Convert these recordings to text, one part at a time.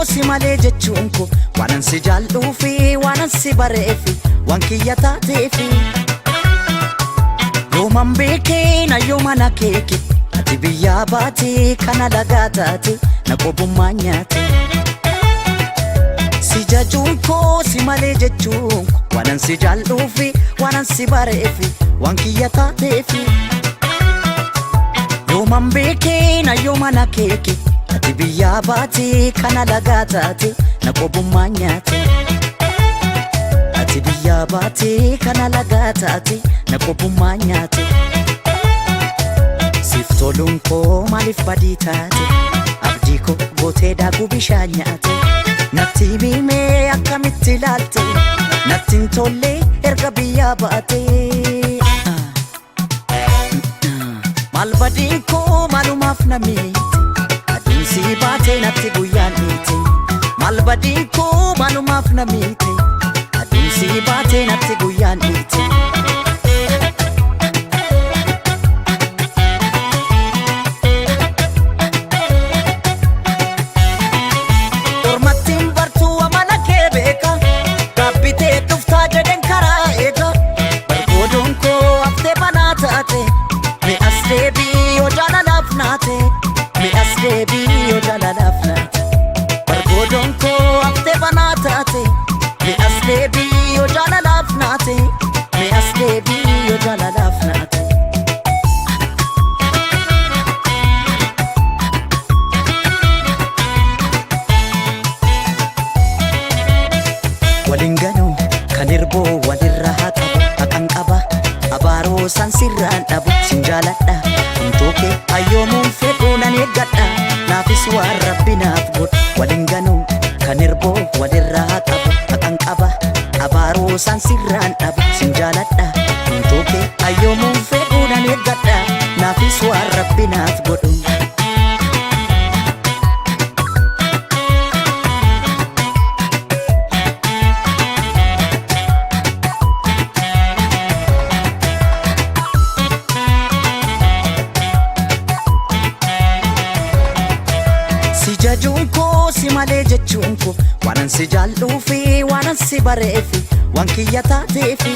si malee jechuun ko waanan si jaalluu fi waanan si bareefi waan kiyya taateefi yooman beekee na yoomana keeke ati biyyaa baatee kana lagaa taate na qobummaa nyaate si jajuun koo si malee jechuun ko waanan si jaalluu fi waanan si bareefi waan kiyya taateefi yooman beekee na yoomana keeke ati biyyaa baatee kana lagaa taate na qobummaa nyaate ati biyyaa baatee kana lagaa taate na qobummaa nyaate siif toluun koo maaliif badii taate abdii koo gootee daakuu bishaan nyaate natti himee akkamitti ilaalte natti hin tolle erga biyyaa baatee maal badiin koo maalumaaf na miite si baate natti guyyaan miite maal badiin koo maalumaaf na miite aduun si baate natti guyyaan miite ormattiin bartuu amala kee beeka gaabbitee dhuftaa jedhen karaa eega bargoodoon koo haftee banaa taate mi as deebii yoo jaalalaaf naate mi as deebii yoo jaalalaaf naate bargoodoon koo haftee banaa taate mi as deebii yoo jaalalaaf naate mi as deebii yoo jaalalaaf naate waliin ganuu kan hirboo walirra haa qabu haqan qaba abaaroo san sirraan dhabu sin jaaladha Toke ayyomuun fedhuu nan eeggadha naafis waan rabbi naaf godhu waliin ganuu kan hirboo walirraa qabu haqan qaba abaaroo san sirraan dhabu sin jaaladha Toke ayyomuun fedhuu nan eeggadha naafis waan rabbi naaf godhu jajuun koo si malee jechuun ko waanan si jaalluu fi waanan si bareefi waan kiyya taateefi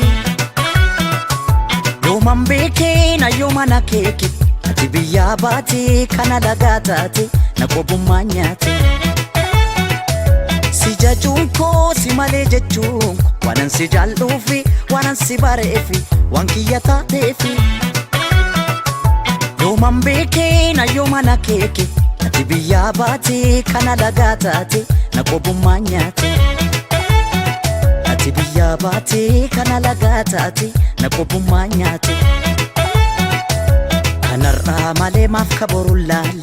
yooman beekee na yoomana keeke ati biyyaa baatee kana lagaa taate na qobummaa nyaate si jajuun koo si malee jechuun ko waanan si jaalluu fi waanan si bareefi waan kiyya taateefi yooman beekee na yoomana keeke ati biyyaa baatee kana lagaa taate na qobummaa nyaate ati biyyaa baatee kana lagaa taate na qobummaa nyaate kanarraa malee maaf kaboruun laal